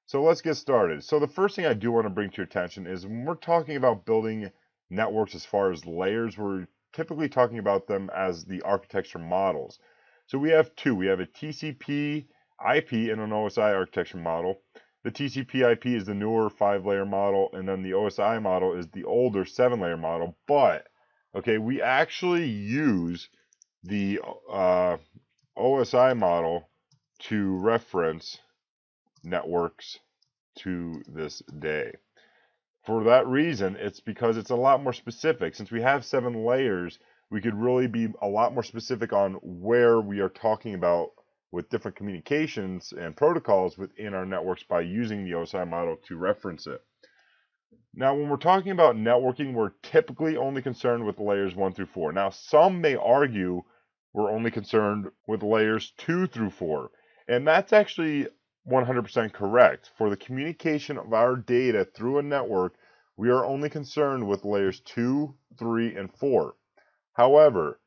So let's get started. So the first thing I do want to bring to your attention is when we're talking about building networks as far as layers, we're typically talking about them as the architecture models. So we have two. We have a TCP IP and an OSI architecture model. The TCP IP is the newer 5-layer model, and then the OSI model is the older 7-layer model. But, okay, we actually use the OSI model to reference networks to this day. For that reason, it's because it's a lot more specific. Since we have 7 layers, we could really be a lot more specific on where we are talking about with different communications and protocols within our networks by using the OSI model to reference it. Now, when we're talking about networking, we're typically only concerned with layers 1 through 4. Now, some may argue we're only concerned with layers 2 through 4. And that's actually 100% correct. For the communication of our data through a network, we are only concerned with layers 2, 3, and 4. However,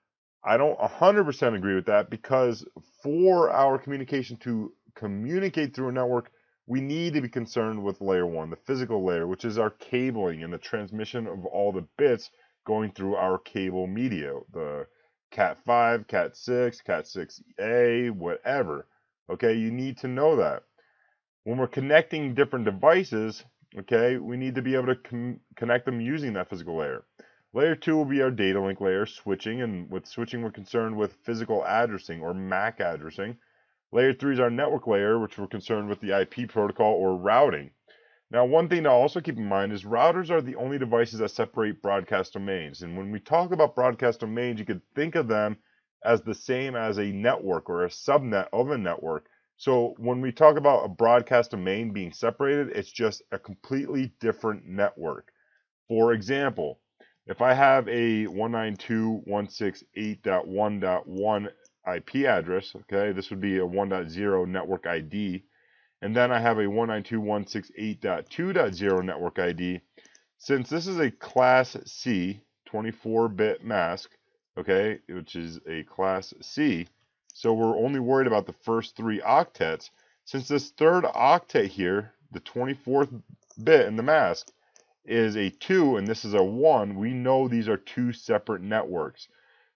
I don't 100% agree with that because for our communication to communicate through a network, we need to be concerned with layer 1, the physical layer, which is our cabling and the transmission of all the bits going through our cable media, the Cat5, Cat6, Cat6A, whatever. Okay, you need to know that. When we're connecting different devices, okay, we need to be able to connect them using that physical layer. Layer 2 will be our data link layer, switching, and with switching we're concerned with physical addressing or MAC addressing. Layer 3 is our network layer, which we're concerned with the IP protocol or routing. Now, one thing to also keep in mind is routers are the only devices that separate broadcast domains. And when we talk about broadcast domains, you could think of them as the same as a network or a subnet of a network. So when we talk about a broadcast domain being separated, it's just a completely different network. For example, if I have a 192.168.1.1 IP address, okay, this would be a 1.0 network ID, and then I have a 192.168.2.0 network ID. Since this is a Class C 24-bit mask, okay, which is a Class C, so we're only worried about the first 3 octets. Since this third octet here, the 24th bit in the mask, is a 2 and this is a 1, we know these are 2 separate networks.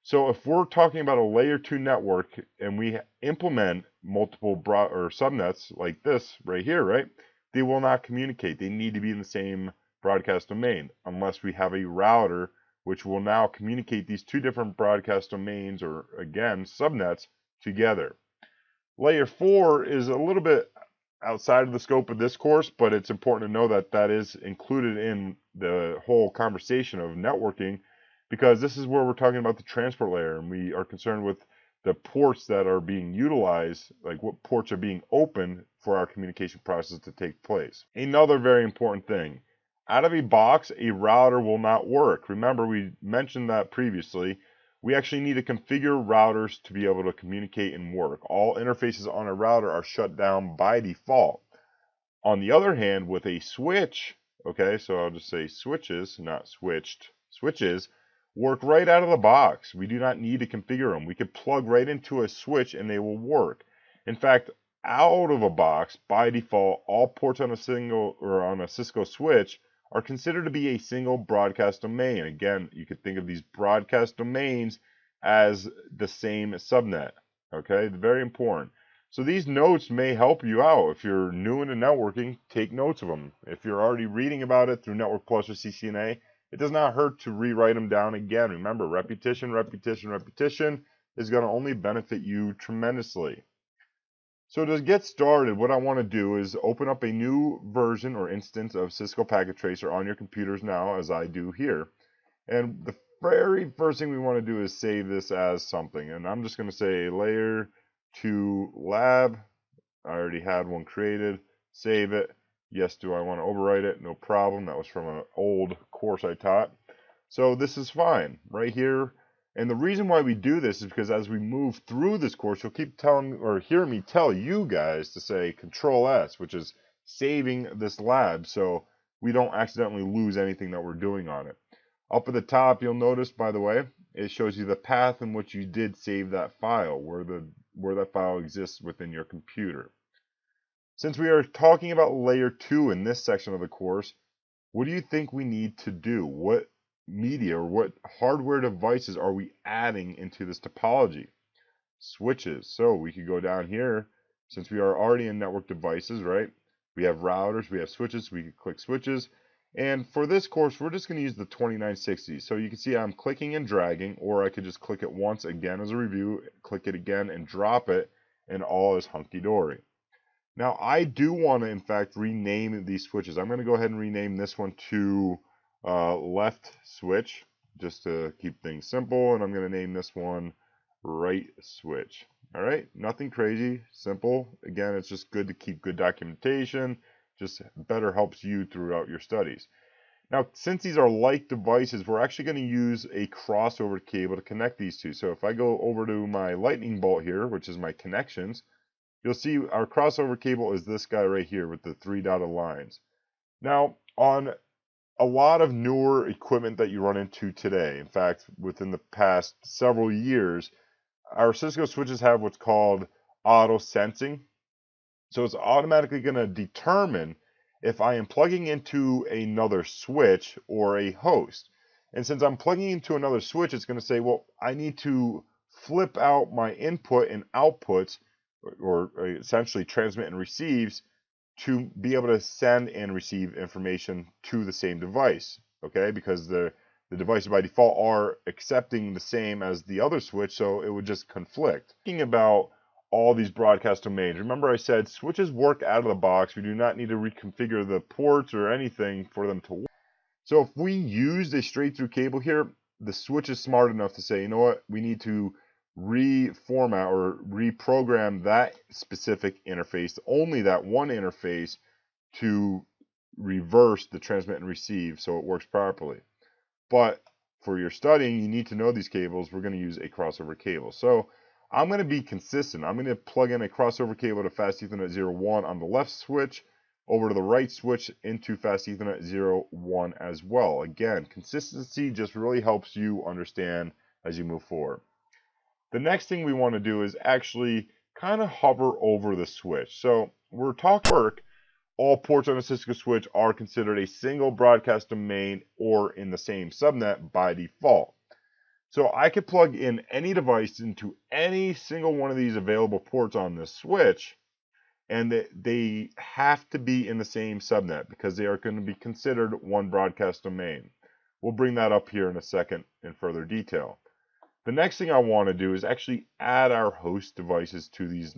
So if we're talking about a layer 2 network and we implement multiple subnets like this right here, right, they will not communicate. They need to be in the same broadcast domain unless we have a router which will now communicate these 2 different broadcast domains, or again subnets, together. Layer 4 is a little bit outside of the scope of this course, but it's important to know that that is included in the whole conversation of networking, because this is where we're talking about the transport layer, and we are concerned with the ports that are being utilized, like what ports are being opened for our communication process to take place. Another very important thing, out of a box, a router will not work. Remember, we mentioned that previously. We actually need to configure routers to be able to communicate and work. All interfaces on a router are shut down by default. On the other hand, with a switch, okay, so I'll just say switches, not switched, switches work right out of the box. We do not need to configure them. We could plug right into a switch and they will work. In fact, out of a box, by default, all ports on a Cisco switch are considered to be a single broadcast domain. Again, you could think of these broadcast domains as the same subnet. Okay, very important. So these notes may help you out. If you're new into networking, take notes of them. If you're already reading about it through Network Plus or CCNA, it does not hurt to rewrite them down again. Remember, repetition, repetition, repetition is going to only benefit you tremendously. So to get started, what I want to do is open up a new version or instance of Cisco Packet Tracer on your computers now, as I do here. And the very first thing we want to do is save this as something. And I'm just going to say layer 2 lab. I already had one created. Save it. Yes, do I want to overwrite it? No problem. That was from an old course I taught. So this is fine right here. And the reason why we do this is because as we move through this course, you'll keep telling or hear me tell you guys to say Control S, which is saving this lab, so we don't accidentally lose anything that we're doing on it. Up at the top, you'll notice, by the way, it shows you the path in which you did save that file, where that file exists within your computer. Since we are talking about layer 2 in this section of the course, what do you think we need to do? What media or what hardware devices are we adding into this topology? Switches. So we could go down here, since we are already in network devices, right? We have routers, we have switches, we could click switches. And for this course, we're just going to use the 2960. So you can see I'm clicking and dragging, or I could just click it once again as a review, click it again and drop it, and all is hunky-dory. Now, I do want to, in fact, rename these switches. I'm going to go ahead and rename this one to left switch, just to keep things simple, and I'm going to name this one right switch. All right, nothing crazy, simple. Again, it's just good to keep good documentation, just better helps you throughout your studies. Now, since these are like devices, we're actually going to use a crossover cable to connect these two. So if I go over to my lightning bolt here, which is my connections, you'll see our crossover cable is this guy right here with the 3 dotted lines. Now, on a lot of newer equipment that you run into today, in fact, within the past several years, our Cisco switches have what's called auto sensing. So it's automatically going to determine if I am plugging into another switch or a host. And since I'm plugging into another switch, it's going to say, well, I need to flip out my input and outputs, or essentially transmit and receives, to be able to send and receive information to the same device, okay? Because the devices by default are accepting the same as the other switch, so it would just conflict. Thinking about all these broadcast domains, remember I said switches work out of the box. We do not need to reconfigure the ports or anything for them to work. So if we used a straight through cable here, the switch is smart enough to say, you know what, we need to reformat or reprogram that specific interface, only that one interface, to reverse the transmit and receive so it works properly. But for your studying, you need to know these cables. We're going to use a crossover cable. So I'm going to be consistent. I'm going to plug in a crossover cable to Fast Ethernet 01 on the left switch, over to the right switch into Fast Ethernet 01 as well. Again, consistency just really helps you understand as you move forward. The next thing we want to do is actually kind of hover over the switch. So we're talking work. All ports on a Cisco switch are considered a single broadcast domain or in the same subnet by default. So I could plug in any device into any single one of these available ports on this switch, and they have to be in the same subnet because they are going to be considered one broadcast domain. We'll bring that up here in a second in further detail. The next thing I want to do is actually add our host devices to these,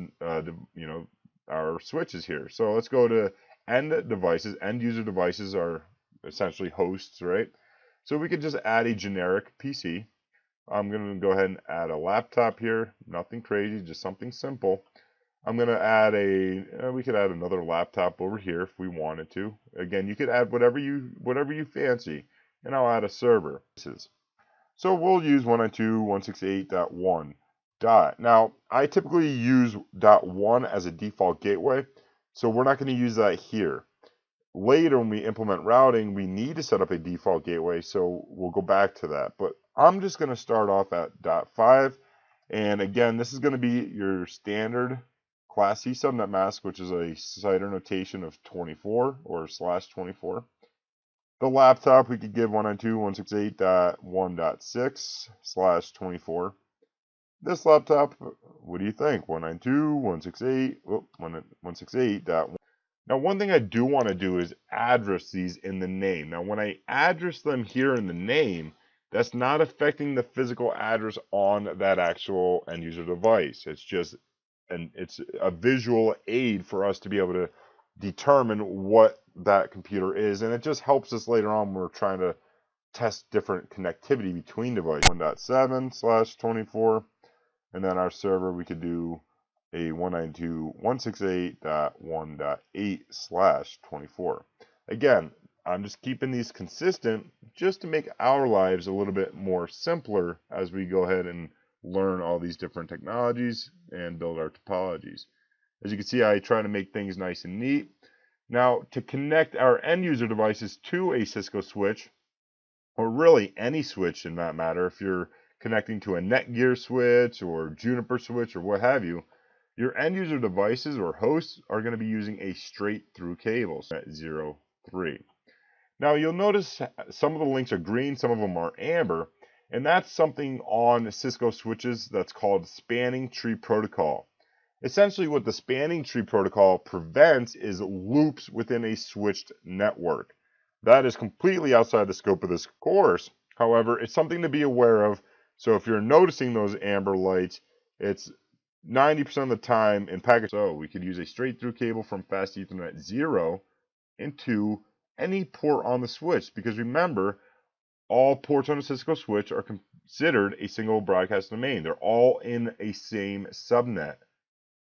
our switches here. So let's go to end devices. End user devices are essentially hosts, right? So we could just add a generic PC. I'm going to go ahead and add a laptop here. Nothing crazy, just something simple. I'm going to add we could add another laptop over here if we wanted to. Again, you could add whatever you fancy. And I'll add a server. So we'll use 192.168.1. Now, I typically use .1 as a default gateway, so we're not going to use that here. Later, when we implement routing, we need to set up a default gateway, so we'll go back to that. But I'm just going to start off at .5, and again, this is going to be your standard Class C subnet mask, which is a CIDR notation of 24 or /24. The laptop, we could give 192.168.1.6/24. This laptop, what do you think? 192.168.168.1. Now, one thing I do want to do is address these in the name. Now, when I address them here in the name, that's not affecting the physical address on that actual end user device. It's just it's a visual aid for us to be able to determine what that computer is, and it just helps us later on when we're trying to test different connectivity between devices. 1.7/24, and then our server, we could do a 192.168.1.8/24. Again, I'm just keeping these consistent just to make our lives a little bit more simpler as we go ahead and learn all these different technologies and build our topologies. As you can see, I try to make things nice and neat. Now, to connect our end user devices to a Cisco switch, or really any switch in that matter, if you're connecting to a Netgear switch or Juniper switch or what have you, Your end user devices or hosts are going to be using a straight through cable at 0.3. Now you'll notice some of the links are green, some of them are amber, and that's something on Cisco switches that's called spanning tree protocol. Essentially what the spanning tree protocol prevents is loops within a switched network. That is completely outside the scope of this course. However, it's something to be aware of. So if you're noticing those amber lights, it's 90% of the time in package. So we could use a straight through cable from fast Ethernet 0 into any port on the switch, because remember, all ports on a Cisco switch are considered a single broadcast domain. They're all in a same subnet.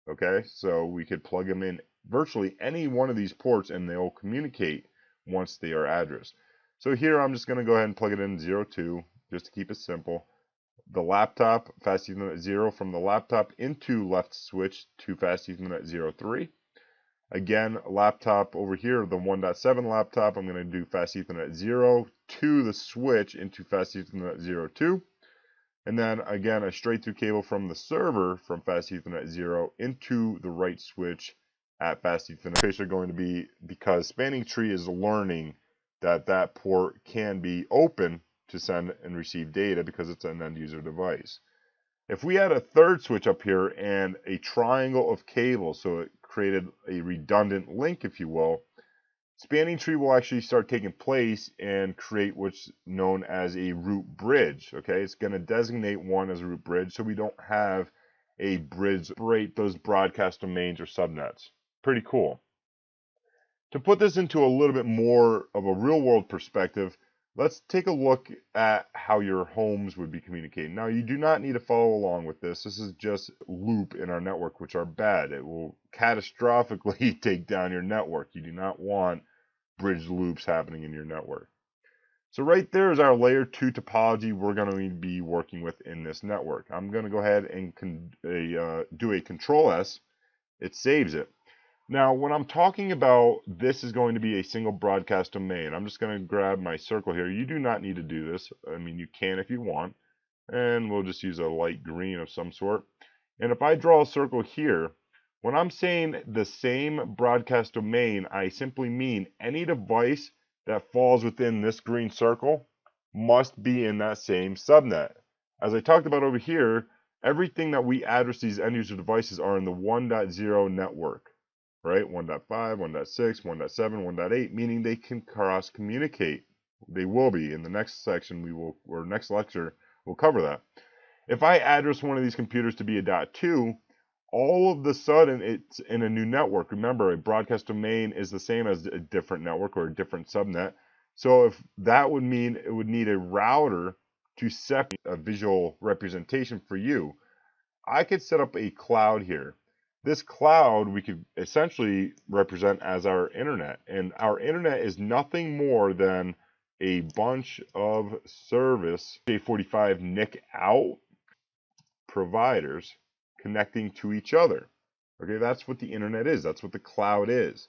Okay, so we could plug them in virtually any one of these ports and they'll communicate once they are addressed. So here I'm just going to go ahead and plug it in 02 just to keep it simple. The laptop, fast Ethernet 0 from the laptop into left switch to fast Ethernet 03. Again, laptop over here, the 1.7 laptop, I'm going to do fast Ethernet 0 to the switch into fast Ethernet 02. And then again, a straight through cable from the server from fast Ethernet 0 into the right switch at fast Ethernet. Tracer going to be, because spanning tree is learning that that port can be open to send and receive data because it's an end user device. If we had a third switch up here and a triangle of cables, so it created a redundant link, if you will, spanning tree will actually start taking place and create what's known as a root bridge. Okay, it's going to designate one as a root bridge so we don't have a bridge separate those broadcast domains or subnets. Pretty cool. To put this into a little bit more of a real world perspective, let's take a look at how your homes would be communicating. Now, you do not need to follow along with this. This is just loop in our network, which are bad. It will catastrophically take down your network. You do not want bridge loops happening in your network. So right there is our layer 2 topology we're going to be working with in this network. I'm going to go ahead and do a Control S. It saves it. Now, when I'm talking about this is going to be a single broadcast domain, I'm just going to grab my circle here. You do not need to do this. I mean, you can if you want. And we'll just use a light green of some sort. And if I draw a circle here, when I'm saying the same broadcast domain, I simply mean any device that falls within this green circle must be in that same subnet. As I talked about over here, everything that we address these end user devices are in the 1.0 network, right? 1.5, 1.6, 1.7, 1.8, meaning they can cross communicate. They will be. In the next section, or next lecture, we'll cover that. If I address one of these computers to be a .2, all of the sudden it's in a new network. Remember, a broadcast domain is the same as a different network or a different subnet. So if that would mean it would need a router to separate a visual representation for you, I could set up a cloud here. This cloud we could essentially represent as our internet. And our internet is nothing more than a bunch of service J45 NIC out providers connecting to each other. Okay, that's what the internet is. That's what the cloud is.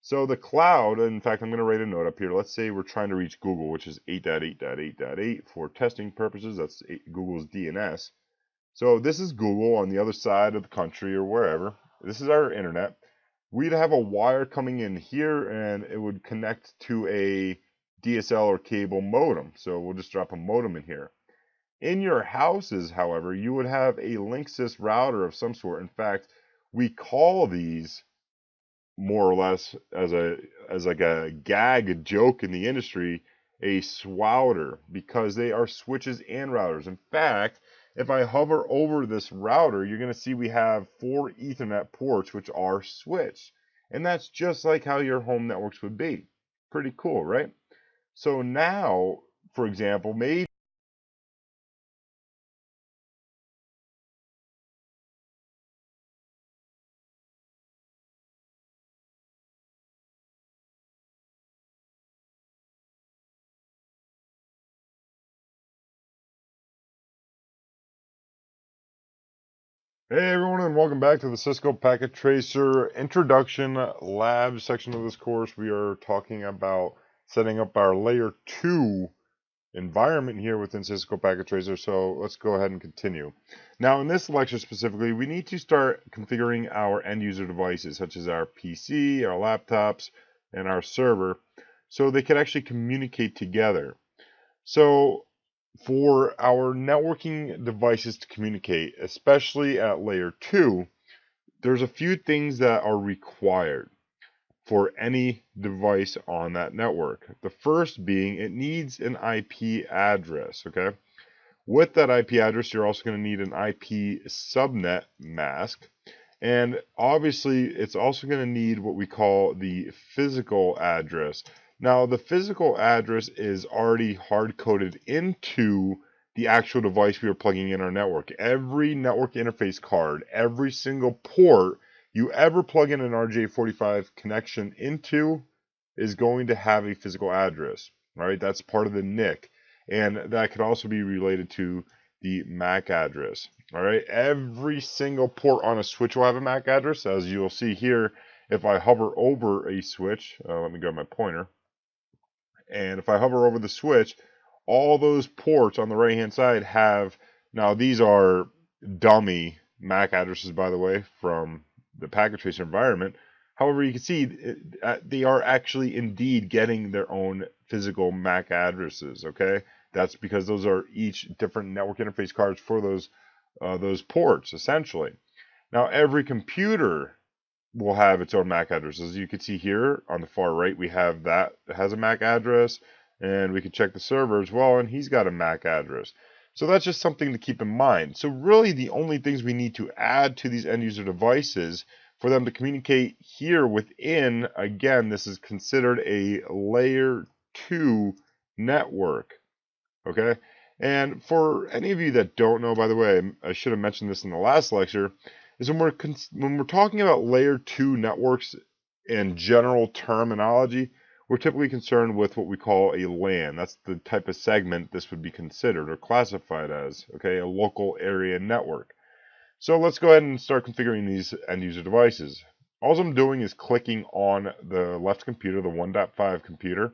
So the cloud, in fact, I'm going to write a note up here. Let's say we're trying to reach Google, which is 8.8.8.8 for testing purposes. That's Google's DNS. So this is Google on the other side of the country or wherever. This is our internet. We'd have a wire coming in here and it would connect to a DSL or cable modem. So we'll just drop a modem in here. In your houses, however, you would have a Linksys router of some sort. In fact, we call these more or less as like a gag joke in the industry, a swouter, because they are switches and routers. In fact, if I hover over this router, you're going to see we have 4 Ethernet ports which are switched. And that's just like how your home networks would be. Pretty cool, right? So now, for example, maybe hey everyone, and welcome back to the Cisco Packet Tracer Introduction Lab section of this course. We are talking about setting up our layer 2 environment here within Cisco Packet Tracer, so let's go ahead and continue. Now, in this lecture specifically, we need to start configuring our end user devices, such as our PC, our laptops, and our server, so they can actually communicate together. So, for our networking devices to communicate, especially at layer 2, there's a few things that are required for any device on that network. The first being it needs an IP address, okay? With that IP address, you're also going to need an IP subnet mask. And obviously, it's also going to need what we call the physical address. Now, the physical address is already hard-coded into the actual device we are plugging in our network. Every network interface card, every single port you ever plug in an RJ45 connection into is going to have a physical address. All right, that's part of the NIC, and that could also be related to the MAC address. All right, every single port on a switch will have a MAC address, as you'll see here. If I hover over a switch, let me grab my pointer, and if I hover over the switch, all those ports on the right hand side have, now these are dummy MAC addresses, by the way, from the Packet Tracer environment. However, you can see they are actually indeed getting their own physical MAC addresses, okay? That's because those are each different network interface cards for those ports, essentially. Now, every computer will have its own MAC address. As you can see here on the far right, we have that has a MAC address, and we can check the server as well, and he's got a MAC address. So that's just something to keep in mind. So really the only things we need to add to these end user devices for them to communicate here within, again, this is considered a layer 2 network, okay? And for any of you that don't know, by the way, I should have mentioned this in the last lecture, is when we're talking about layer 2 networks in general terminology, we're typically concerned with what we call a LAN. That's the type of segment this would be considered or classified as, okay, a local area network. So let's go ahead and start configuring these end user devices. All I'm doing is clicking on the left computer, the 1.5 computer,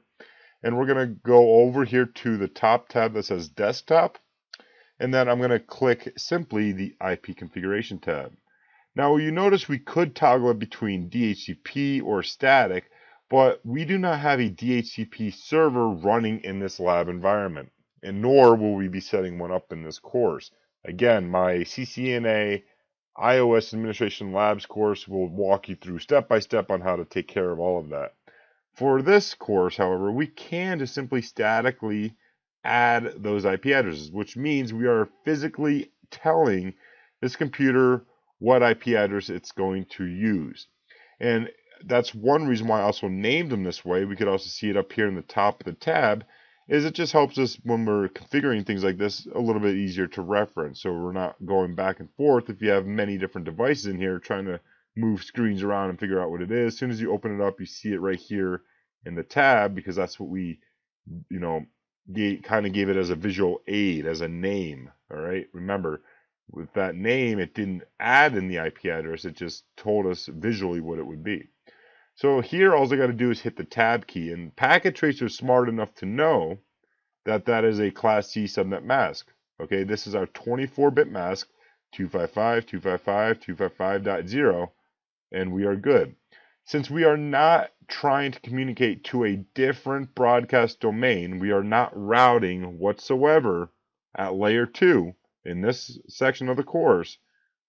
and we're going to go over here to the top tab that says desktop, and then I'm going to click simply the IP configuration tab. Now you notice we could toggle it between DHCP or static, but we do not have a DHCP server running in this lab environment, and nor will we be setting one up in this course. Again, my CCNA iOS Administration Labs course will walk you through step by step on how to take care of all of that. For this course, however, we can just simply statically add those IP addresses, which means we are physically telling this computer what IP address it's going to use. And that's one reason why I also named them this way. We could also see it up here in the top of the tab, is it just helps us when we're configuring things like this a little bit easier to reference, so we're not going back and forth if you have many different devices in here trying to move screens around and figure out what it is. As soon as you open it up, you see it right here in the tab, because that's what we, kind of gave it as a visual aid, as a name. All right, remember, with that name, it didn't add in the IP address, it just told us visually what it would be. So here, all I got to do is hit the tab key, and Packet Tracer is smart enough to know that that is a Class C subnet mask. Okay, this is our 24-bit mask, 255, 255, 255.0, and we are good. Since we are not trying to communicate to a different broadcast domain, we are not routing whatsoever at layer 2 in this section of the course,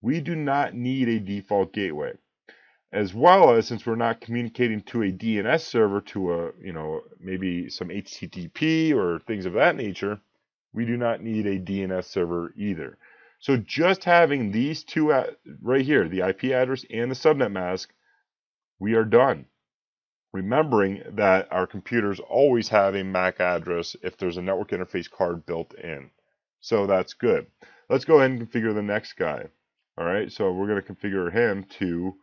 we do not need a default gateway. As well as, since we're not communicating to a DNS server, to a, maybe some HTTP or things of that nature, we do not need a DNS server either. So just having these two right here, the IP address and the subnet mask, we are done. Remembering that our computers always have a MAC address if there's a network interface card built in. So that's good. Let's go ahead and configure the next guy. All right, so we're going to configure him to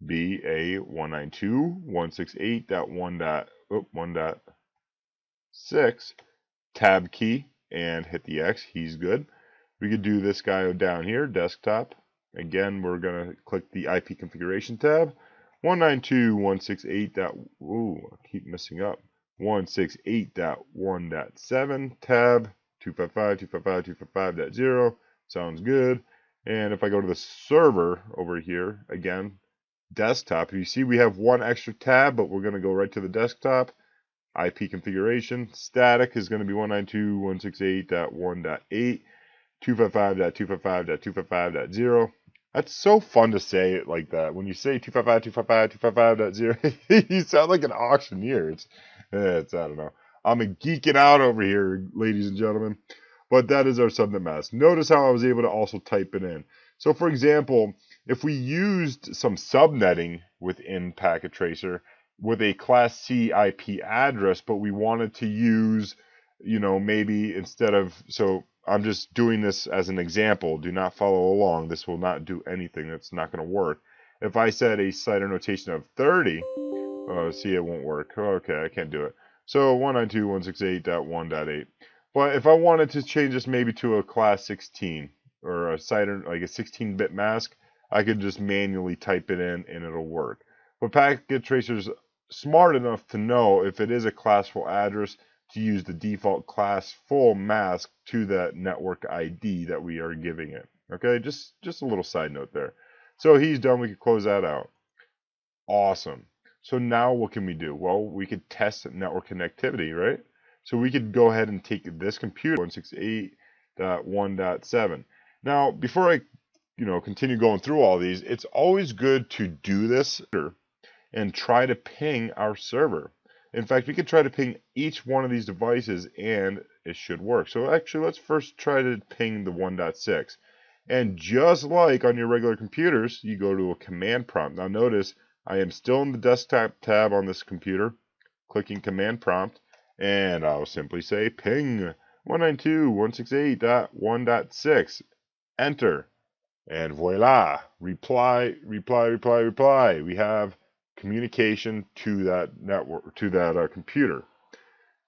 be a 192.168.1.6 tab key and hit the X. He's good. We could do this guy down here, desktop. Again, we're going to click the IP configuration tab. 192.168. Ooh, I keep messing up. 168.1.7 tab 255.255.255.0. Sounds good. And if I go to the server over here, again, desktop, you see we have one extra tab, but we're going to go right to the desktop. IP configuration. Static is going to be 192.168.1.8, 255.255.255.0. That's so fun to say it like that. When you say 255.255.255.0, you sound like an auctioneer. It's I don't know. I'm geeking out over here, ladies and gentlemen. But that is our subnet mask. Notice how I was able to also type it in. So for example, if we used some subnetting within Packet Tracer with a Class C IP address, but we wanted to use, maybe instead of, so I'm just doing this as an example. Do not follow along. This will not do anything. That's not going to work. If I said a CIDR notation of 30, see, it won't work. Okay, I can't do it. So 192.168.1.8. But if I wanted to change this maybe to a class 16 or a CIDR, like a 16-bit mask, I could just manually type it in and it'll work. But Packet Tracer's smart enough to know if it is a classful address to use the default class full mask to that network ID that we are giving it. Okay, just a little side note there. So he's done. We can close that out. Awesome. So now what can we do? Well, we could test network connectivity, right? So we could go ahead and take this computer 168.1.7. Now, before I, continue going through all these, it's always good to do this and try to ping our server. In fact, we could try to ping each one of these devices and it should work. So actually, let's first try to ping the 1.6. And just like on your regular computers, you go to a command prompt. Now notice, I am still in the desktop tab on this computer, clicking command prompt, and I'll simply say ping 192.168.1.6. Enter. And voila, reply. We have communication to that network, to that computer.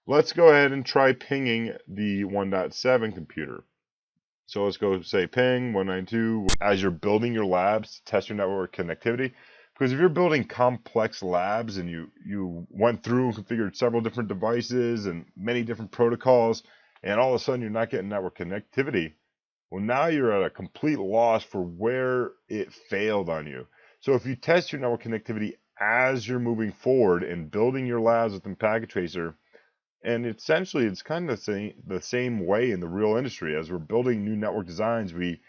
Let's go ahead and try pinging the 1.7 computer. So let's go say ping 192 as you're building your labs, test your network connectivity. Because if you're building complex labs and you went through and configured several different devices and many different protocols, and all of a sudden you're not getting network connectivity, well, now you're at a complete loss for where it failed on you. So if you test your network connectivity as you're moving forward and building your labs within Packet Tracer, and essentially it's kind of the same way in the real industry. As we're building new network designs, we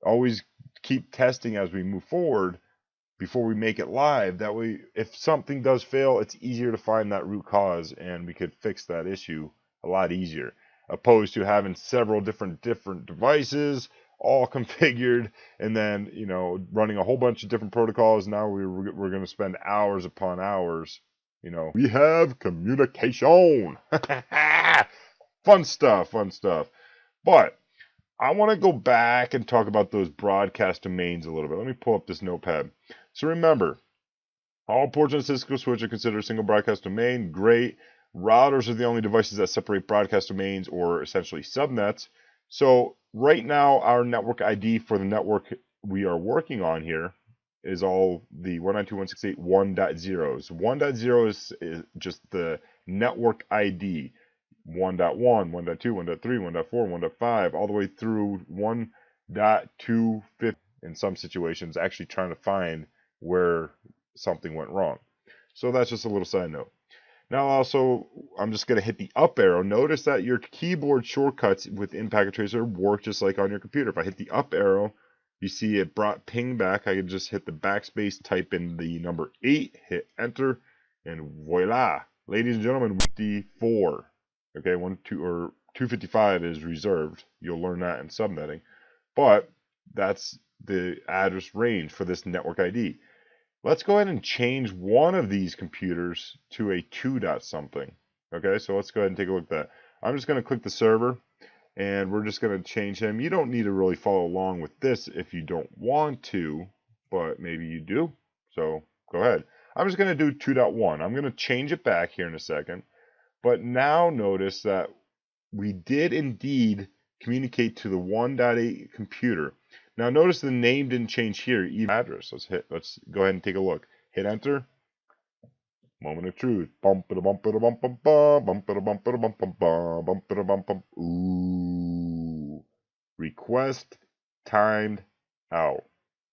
always keep testing as we move forward before we make it live. That way, if something does fail, it's easier to find that root cause and we could fix that issue a lot easier, opposed to having several different devices all configured and then running a whole bunch of different protocols. Now we're going to spend hours upon hours. We have communication. Fun stuff. But I want to go back and talk about those broadcast domains a little bit. Let me pull up this notepad. So remember, all ports on a Cisco switch are considered a single broadcast domain. Great. Routers are the only devices that separate broadcast domains, or essentially subnets. So right now, our network ID for the network we are working on here is all the 192.168.1.0s. 1.0 is just the network ID. 1.1, 1.2, 1.3, 1.4, 1.5, all the way through 1.250 in some situations, actually trying to find where something went wrong. So that's just a little side note. Now also, I'm just going to hit the up arrow. Notice that your keyboard shortcuts within Packet Tracer work just like on your computer. If I hit the up arrow, you see it brought ping back. I can just hit the backspace, type in the number 8, hit enter, and voila. Ladies and gentlemen, 54. Okay, 255 is reserved. You'll learn that in subnetting. But that's the address range for this network ID. Let's go ahead and change one of these computers to a 2. something. Okay, so let's go ahead and take a look at that. I'm just going to click the server, and we're just going to change him. You don't need to really follow along with this if you don't want to, but maybe you do. So go ahead. I'm just going to do 2.1. I'm going to change it back here in a second. But now notice that we did indeed communicate to the 1.8 computer. Now notice the name didn't change here, even address. Let's go ahead and take a look. Hit enter. Moment of truth. Bump it a bump it a bump bump bump bump it a bump it a bump bump bump bump it a bump bump. Ooh. Request timed out.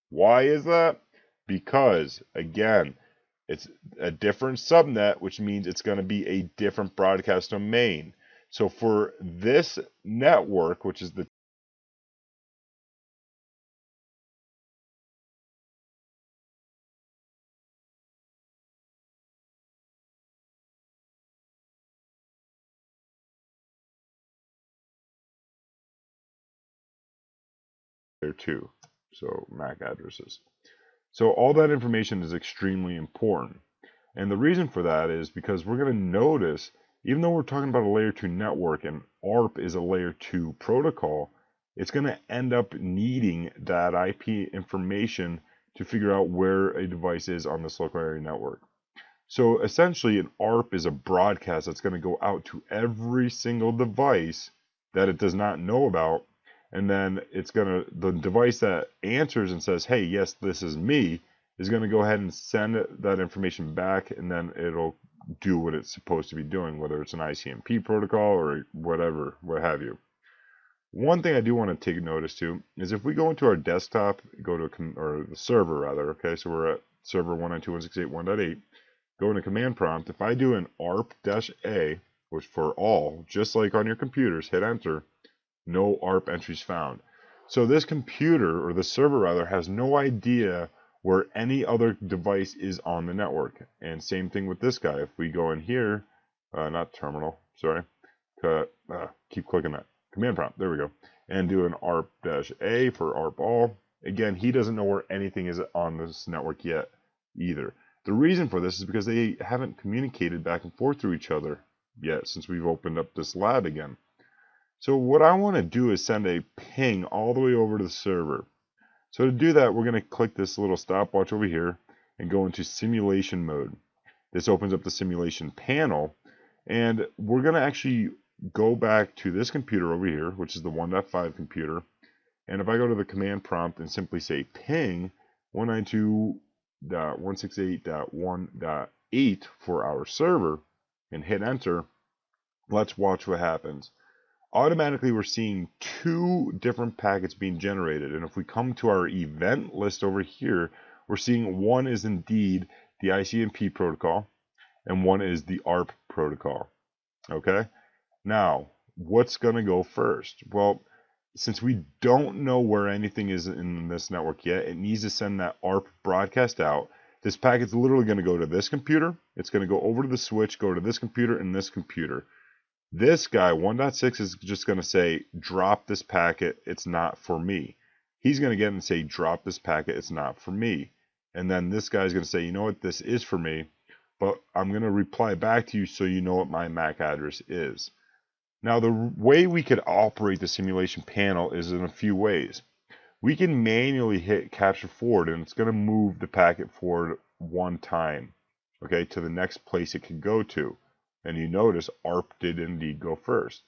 Why is that? Because again, it's a different subnet, which means it's going to be a different broadcast domain. So for this network, which is the layer 2, so MAC addresses. So all that information is extremely important. And the reason for that is because we're going to notice, even though we're talking about a layer 2 network and ARP is a layer 2 protocol, it's going to end up needing that IP information to figure out where a device is on this local area network. So essentially, an ARP is a broadcast that's going to go out to every single device that it does not know about. And then it's going to, the device that answers and says, hey, yes, this is me, is going to go ahead and send that information back, and then it'll do what it's supposed to be doing, whether it's an ICMP protocol or whatever, what have you. One thing I do want to take notice to is if we go into our desktop, go to, or the server rather, okay, so we're at server 192.168.1.8, go into command prompt. If I do an arp-a, which for all, just like on your computers, hit enter, no ARP entries found. So this computer, or the server rather, has no idea where any other device is on the network. And same thing with this guy. If we go in here, not terminal, sorry, keep clicking that, command prompt, there we go, and do an arp-a for ARP all. Again, he doesn't know where anything is on this network yet either. The reason for this is because they haven't communicated back and forth to each other yet since we've opened up this lab again. So what I want to do is send a ping all the way over to the server. So to do that, we're going to click this little stopwatch over here and go into simulation mode. This opens up the simulation panel, and we're going to actually go back to this computer over here, which is the 1.5 computer. And if I go to the command prompt and simply say ping 192.168.1.8 for our server and hit enter, let's watch what happens. Automatically we're seeing two different packets being generated, and if we come to our event list over here, we're seeing one is indeed the ICMP protocol and one is the ARP protocol. Okay, now what's going to go first? Well, since we don't know where anything is in this network yet, it needs to send that ARP broadcast out. This packet's literally going to go to this computer, it's going to go over to the switch, go to this computer and this computer. This guy, 1.6, is just going to say, drop this packet, it's not for me. He's going to get and say, drop this packet, it's not for me. And then this guy's going to say, you know what, this is for me, but I'm going to reply back to you so you know what my MAC address is. Now, the way we could operate the simulation panel is in a few ways. We can manually hit capture forward, and it's going to move the packet forward one time, okay, to the next place it can go to. And you notice ARP did indeed go first.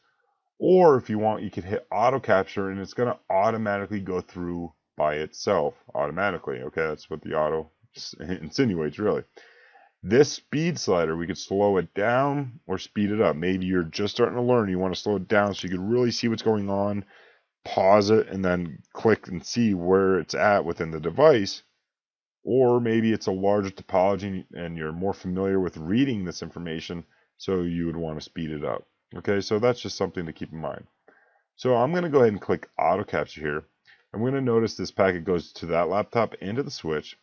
Or if you want, you could hit auto capture and it's going to automatically go through by itself automatically. Okay, that's what the auto insinuates really. This speed slider, we could slow it down or speed it up. Maybe you're just starting to learn, you want to slow it down so you can really see what's going on, pause it, and then click and see where it's at within the device. Or maybe it's a larger topology and you're more familiar with reading this information, so you would want to speed it up. Okay, so that's just something to keep in mind. So I'm going to go ahead and click auto capture here. I'm going to notice this packet goes to that laptop and to the switch,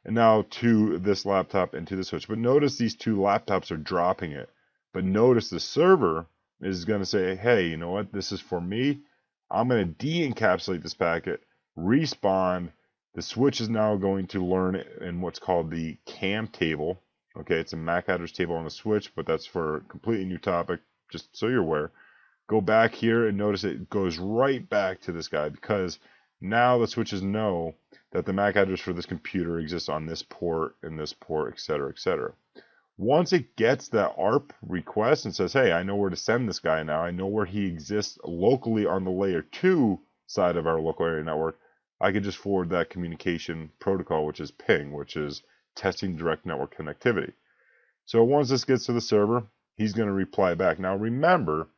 and now to this laptop and to the switch. But notice these two laptops are dropping it. But notice the server is going to say, hey, you know what, this is for me. I'm going to de-encapsulate this packet, respawn. The switch is now going to learn in what's called the CAM table. Okay, it's a MAC address table on the switch, but that's for a completely new topic, just so you're aware. Go back here and notice it goes right back to this guy because now the switches know that the MAC address for this computer exists on this port and this port, etc., etc. Once it gets that ARP request and says, hey, I know where to send this guy now, I know where he exists locally on the layer 2 side of our local area network, I can just forward that communication protocol, which is ping, which is testing direct network connectivity. So once this gets to the server, he's going to reply back. Now remember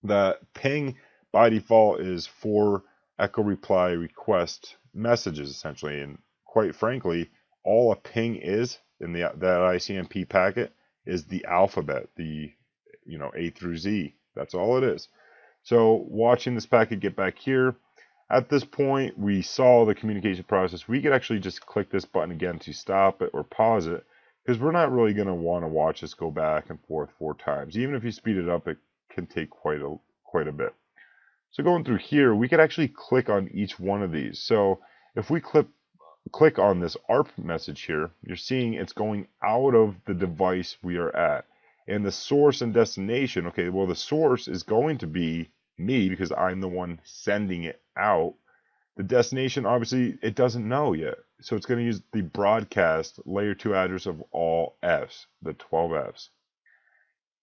that ping by default is for echo reply request messages essentially, and quite frankly, all a ping is in that ICMP packet is the alphabet, the A through Z. That's all it is. So watching this packet get back here, at this point we saw the communication process. We could actually just click this button again to stop it or pause it, because we're not really going to want to watch this go back and forth 4 times. Even if you speed it up, it can take quite a bit. So going through here, we could actually click on each one of these. So if we click on this ARP message here, you're seeing it's going out of the device we are at. And the source and destination, okay, well the source is going to be me because I'm the one sending it out. The destination, obviously, it doesn't know yet. So it's going to use the broadcast layer 2 address of all Fs, the 12 Fs.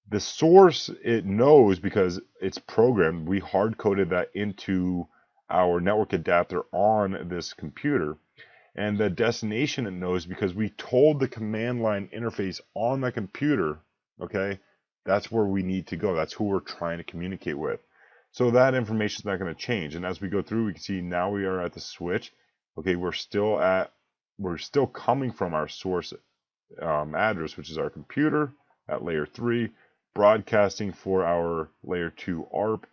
The source, it knows because it's programmed. We hard coded that into our network adapter on this computer. And the destination it knows because we told the command line interface on the computer, okay, that's where we need to go. That's who we're trying to communicate with. So that information is not going to change. And as we go through, we can see now we are at the switch. Okay, we're still coming from our source address, which is our computer at layer 3, broadcasting for our layer 2 ARP,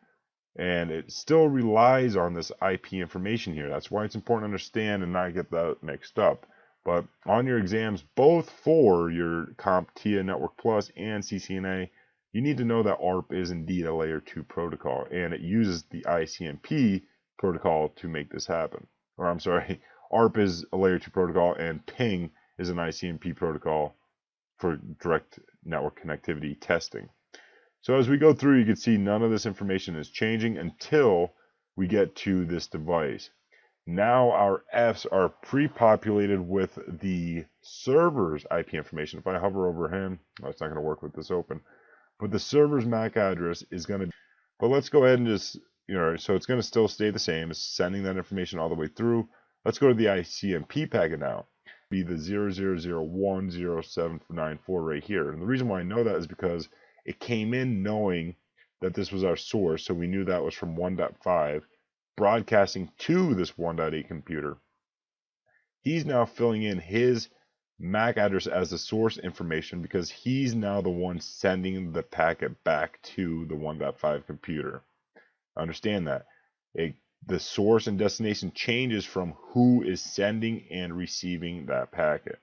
and it still relies on this IP information here. That's why it's important to understand and not get that mixed up. But on your exams, both for your CompTIA Network Plus and CCNA, you need to know that ARP is indeed a layer 2 protocol, and it uses the ICMP protocol to make this happen. Or I'm sorry, ARP is a layer 2 protocol, and ping is an ICMP protocol for direct network connectivity testing. So as we go through, you can see none of this information is changing until we get to this device. Now our Fs are pre-populated with the server's IP information. If I hover over him, oh, it's not going to work with this open, but the server's MAC address is going to, but let's go ahead and just, so it's going to still stay the same. It's sending that information all the way through. Let's go to the ICMP packet now. Be the 00010794 right here. And the reason why I know that is because it came in knowing that this was our source, so we knew that was from 1.5, broadcasting to this 1.8 computer. He's now filling in his MAC address as the source information because he's now the one sending the packet back to the 1.5 computer. Understand that. The source and destination changes from who is sending and receiving that packet.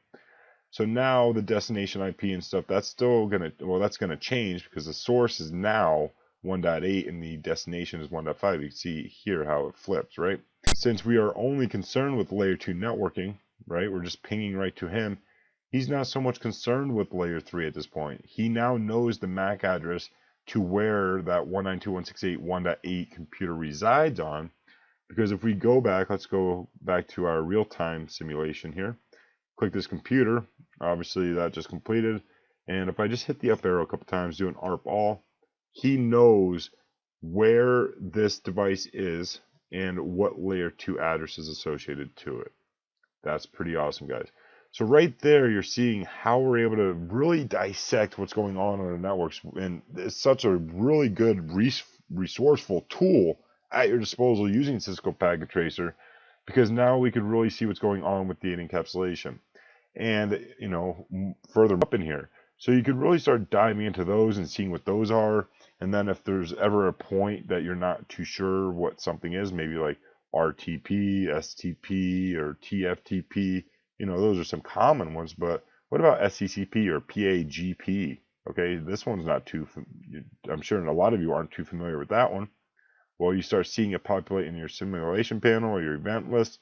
So now the destination IP and stuff, that's still going to, that's going to change because the source is now 1.8 and the destination is 1.5. You can see here how it flips, right? Since we are only concerned with layer 2 networking, right, we're just pinging right to him, he's not so much concerned with layer 3 at this point. He now knows the MAC address to where that 192.168.1.8 computer resides on, because if we go back, let's go back to our real-time simulation here. Click this computer, obviously that just completed, and if I just hit the up arrow a couple times, do an ARP all, he knows where this device is and what layer 2 address is associated to it. That's pretty awesome, guys. So right there, you're seeing how we're able to really dissect what's going on the networks, and it's such a really good resourceful tool at your disposal using Cisco Packet Tracer, because now we could really see what's going on with data encapsulation and further up in here. So you could really start diving into those and seeing what those are. And then if there's ever a point that you're not too sure what something is, maybe like RTP, STP, or TFTP, those are some common ones. But what about SCCP or PAGP? Okay, this one's not too, I'm sure a lot of you aren't too familiar with that one. Well, you start seeing it populate in your simulation panel or your event list.